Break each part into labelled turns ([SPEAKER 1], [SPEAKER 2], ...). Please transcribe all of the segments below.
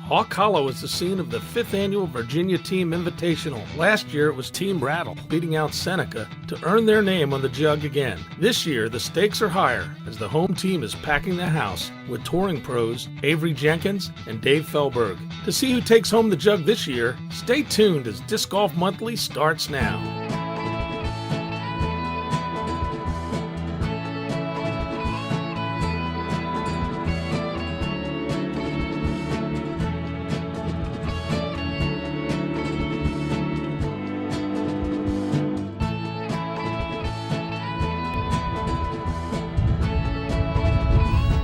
[SPEAKER 1] Hawk Hollow is the scene of the 5th Annual Virginia Team Invitational. Last year it was Team Rattle, beating out Seneca to earn their name on the jug again. This year the stakes are higher as the home team is packing the house with touring pros Avery Jenkins and Dave Felberg. To see who takes home the jug this year, stay tuned as Disc Golf Monthly starts now.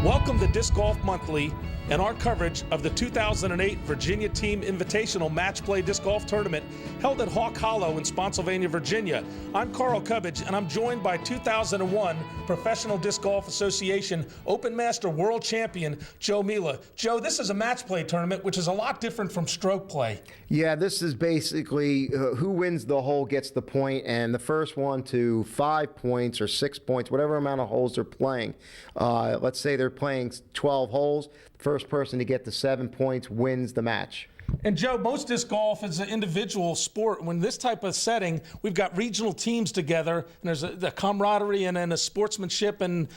[SPEAKER 1] Welcome to Disc Golf Monthly and our coverage of the 2008 Virginia Team Invitational Match Play Disc Golf Tournament held at Hawk Hollow in Spotsylvania, Virginia. I'm Carl Cubbage, and I'm joined by 2001 Professional Disc Golf Association Open Master World Champion Joe Mila. Joe, this is a match play tournament, which is a lot different from stroke play.
[SPEAKER 2] Yeah, this is basically who wins the hole gets the point, and the first one to 5 points or 6 points, whatever amount of holes they're playing. Let's say they're playing 12 holes. The first person to get to 7 points wins the match.
[SPEAKER 1] And Joe, most disc golf is an individual sport. When this type of setting, we've got regional teams together, and there's a camaraderie and a sportsmanship and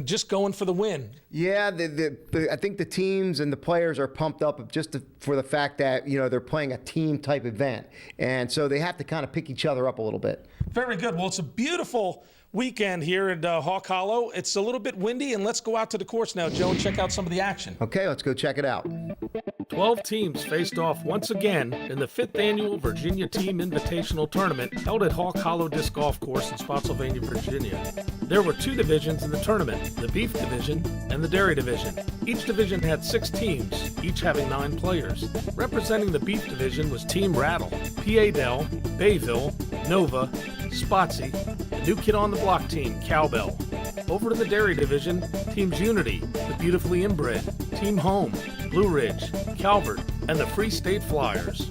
[SPEAKER 1] just going for the win.
[SPEAKER 2] Yeah, I think the teams and the players are pumped up for the fact that, you know, they're playing a team type event. And so they have to kind of pick each other up a little bit. Very
[SPEAKER 1] good. Well, it's a beautiful weekend here at Hawk Hollow. It's a little bit windy, and let's go out to the course now, Joe, and check out some of the action.
[SPEAKER 2] Okay, let's go check it out.
[SPEAKER 1] 12 teams faced off once again in the 5th Annual Virginia Team Invitational Tournament held at Hawk Hollow Disc Golf Course in Spotsylvania, Virginia. There were 2 divisions in the tournament, the Beef Division and the Dairy Division. Each division had 6 teams, each having 9 players. Representing the Beef Division was Team Rattle, PA Dell, Bayville, Nova, Spotsy, the new kid on the block team, Cowbell. Over to the Dairy Division, Teams Unity, the Beautifully Inbred, Team Home, Blue Ridge, Calvert, and the Free State Flyers.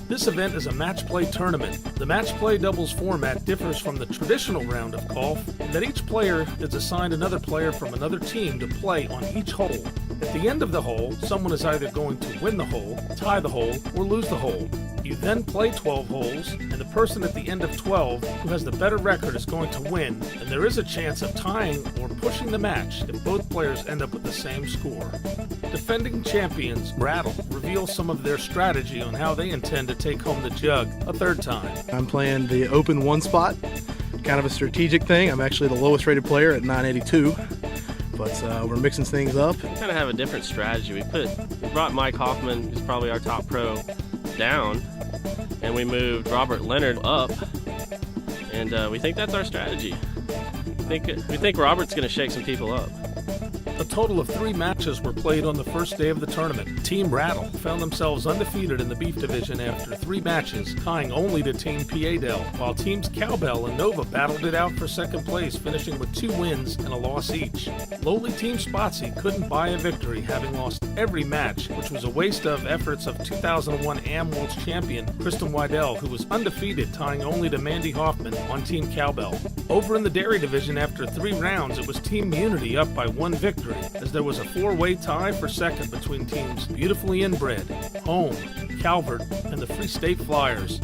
[SPEAKER 1] This event is a match play tournament. The match play doubles format differs from the traditional round of golf in that each player is assigned another player from another team to play on each hole. At the end of the hole, someone is either going to win the hole, tie the hole, or lose the hole. You then play 12 holes, and the person at the end of 12 who has the better record is going to win, and there is a chance of tying or pushing the match if both players end up with the same score. Defending champions Rattle reveal some of their strategy on how they intend to take home the jug a third time.
[SPEAKER 3] I'm playing the open one spot, kind of a strategic thing. I'm actually the lowest rated player at 982. But we're mixing things up.
[SPEAKER 4] We kind of have a different strategy. We brought Mike Hoffman, who's probably our top pro, down, and we moved Robert Leonard up, and we think that's our strategy. We think Robert's going to shake some people up.
[SPEAKER 1] A total of 3 matches were played on the first day of the tournament. Team Rattle found themselves undefeated in the Beef Division after 3 matches, tying only to Team PA Dell, while teams Cowbell and Nova battled it out for second place, finishing with 2 wins and a loss each. Lowly Team Spotsy couldn't buy a victory, having lost every match, which was a waste of efforts of 2001 Am World's champion Kristen Weidel, who was undefeated, tying only to Mandy Hoffman on Team Cowbell. Over in the Dairy Division, after 3 rounds, it was Team Unity up by 1 victory, as there was a 4-way tie for second between teams Beautifully Inbred, Home, Calvert, and the Free State Flyers.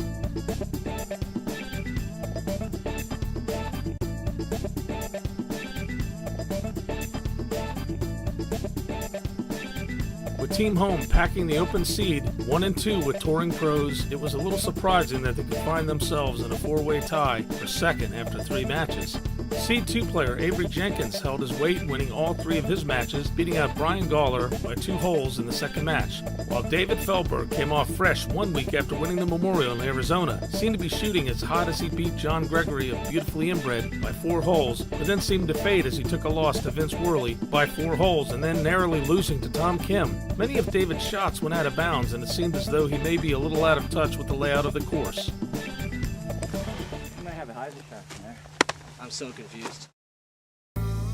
[SPEAKER 1] With Team Home packing the open seed 1 and 2 with touring pros, it was a little surprising that they could find themselves in a 4-way tie for second after 3 matches. Seed 2 player Avery Jenkins held his weight, winning all 3 of his matches, beating out Brian Gawler by 2 holes in the second match, while David Felberg came off fresh 1 week after winning the Memorial in Arizona. Seemed to be shooting as hot as he beat John Gregory of Beautifully Inbred by 4 holes, but then seemed to fade as he took a loss to Vince Worley by 4 holes and then narrowly losing to Tom Kim. Many of David's shots went out of bounds, and it seemed as though he may be a little out of touch with the layout of the course.
[SPEAKER 5] You might have a hyzer trap in there. I'm so confused.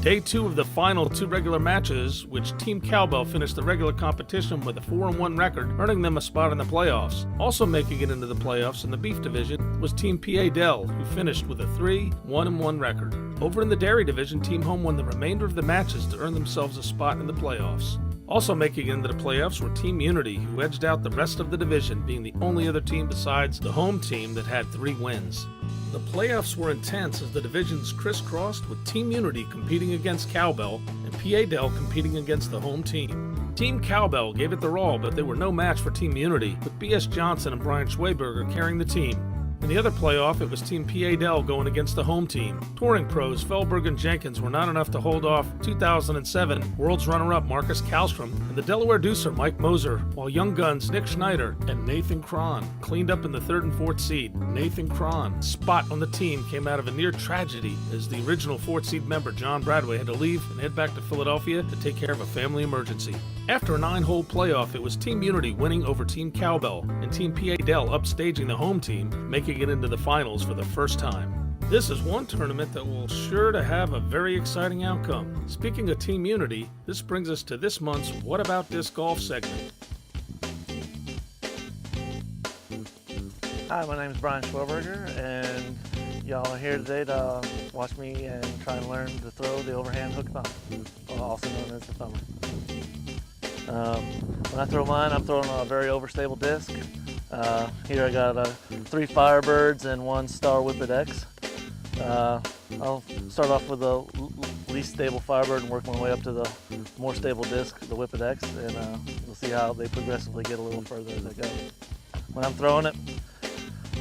[SPEAKER 1] Day 2 of the final 2 regular matches, which Team Cowbell finished the regular competition with a 4-1 record, earning them a spot in the playoffs. Also making it into the playoffs in the Beef Division was Team PA Dell, who finished with a 3-1-1 record. Over in the Dairy Division, Team Home won the remainder of the matches to earn themselves a spot in the playoffs. Also making it into the playoffs were Team Unity, who edged out the rest of the division, being the only other team besides the home team that had 3 wins. The playoffs were intense as the divisions crisscrossed, with Team Unity competing against Cowbell and PA Dell competing against the home team. Team Cowbell gave it their all, but they were no match for Team Unity, with B.S. Johnson and Brian Schweberger carrying the team. In the other playoff, it was Team PA Dell going against the home team. Touring pros Feldberg and Jenkins were not enough to hold off 2007 World's runner-up Marcus Kallstrom and the Delaware Deucer Mike Moser, while young guns Nick Schneider and Nathan Cron cleaned up in the 3rd and 4th seed. Nathan Cron's spot on the team came out of a near tragedy as the original 4th seed member John Bradway had to leave and head back to Philadelphia to take care of a family emergency. After a 9-hole playoff, it was Team Unity winning over Team Cowbell and Team PA Dell upstaging the home team, making it into the finals for the first time. This is one tournament that will sure to have a very exciting outcome. Speaking of Team Unity, this brings us to this month's What About Disc Golf segment.
[SPEAKER 6] Hi, my name is Brian Schweberger, and y'all are here today to watch me and try and learn to throw the overhand hook thumb, also known as the thumber. When I throw mine, I'm throwing a very overstable disc. Here I got 3 Firebirds and 1 Star Whippet X. I'll start off with the least stable Firebird and work my way up to the more stable disc, the Whippet X, and we'll see how they progressively get a little further as I go. When I'm throwing it,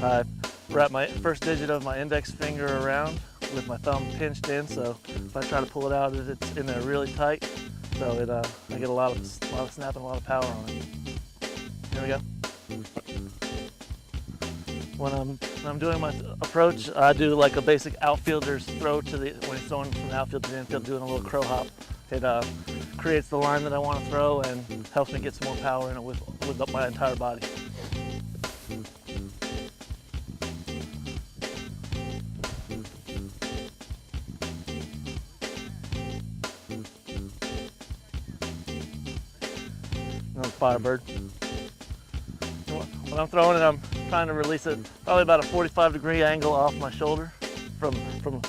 [SPEAKER 6] I wrap my first digit of my index finger around with my thumb pinched in, so if I try to pull it out, it's in there really tight. So I get a lot of snap and a lot of power on it. Here we go. When I'm doing my approach, I do like a basic outfielder's throw to when he's throwing from the outfield to the infield, doing a little crow hop. It creates the line that I want to throw and helps me get some more power in it with my entire body. Firebird. When I'm throwing it, I'm trying to release it probably about a 45-degree angle off my shoulder, from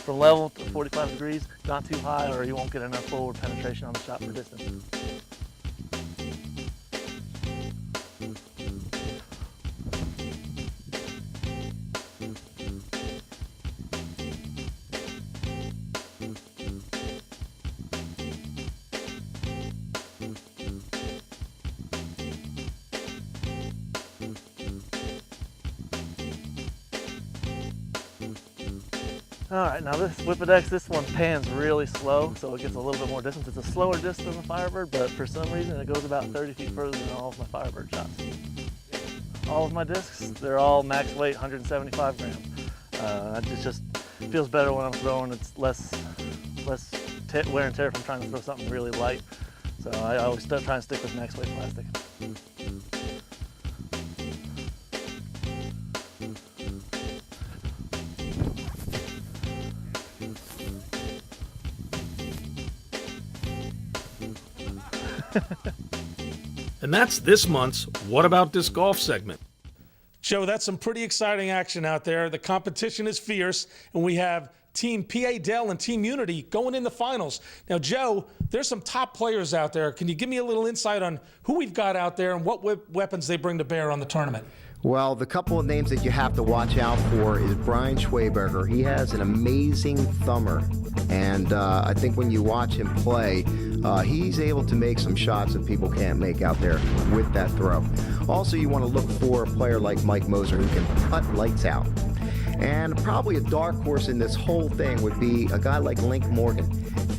[SPEAKER 6] level to 45 degrees, not too high or you won't get enough forward penetration on the shot for distance. Alright, now this Whippet X, this one pans really slow, so it gets a little bit more distance. It's a slower disc than the Firebird, but for some reason it goes about 30 feet further than all of my Firebird shots. All of my discs, they're all max weight, 175 grams. It just feels better when I'm throwing. It's less wear and tear if I'm trying to throw something really light. So I always try and stick with max weight plastic.
[SPEAKER 1] And that's this month's What About Disc Golf segment. Joe, that's some pretty exciting action out there. The competition is fierce, and we have Team PA Dell and Team Unity going in the finals. Now, Joe, there's some top players out there. Can you give me a little insight on who we've got out there and what weapons they bring to bear on the tournament?
[SPEAKER 2] Well, the couple of names that you have to watch out for is Brian Schweberger. He has an amazing thumber, and I think when you watch him play, he's able to make some shots that people can't make out there with that throw. Also, you want to look for a player like Mike Moser who can putt lights out. And probably a dark horse in this whole thing would be a guy like Link Morgan.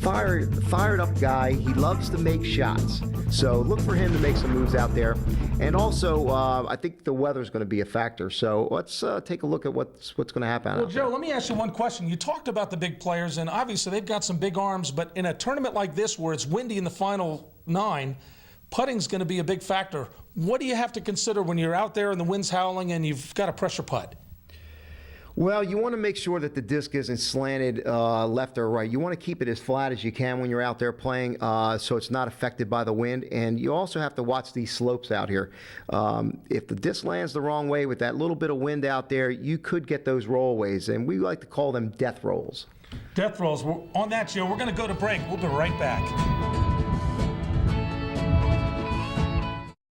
[SPEAKER 2] Fired up guy. He loves to make shots. So look for him to make some moves out there. And also, I think the weather's going to be a factor. So let's take a look at what's going to happen.
[SPEAKER 1] Well, Joe, let me ask you one question. You talked about the big players, and obviously they've got some big arms, but in a tournament like this where it's windy in the final 9, putting's going to be a big factor. What do you have to consider when you're out there and the wind's howling and you've got a pressure putt?
[SPEAKER 2] Well, you want to make sure that the disc isn't slanted left or right. You want to keep it as flat as you can when you're out there playing so it's not affected by the wind. And you also have to watch these slopes out here. If the disc lands the wrong way with that little bit of wind out there, you could get those rollaways. And we like to call them death rolls.
[SPEAKER 1] Death rolls. On that, Joe, we're going to go to break. We'll be right back.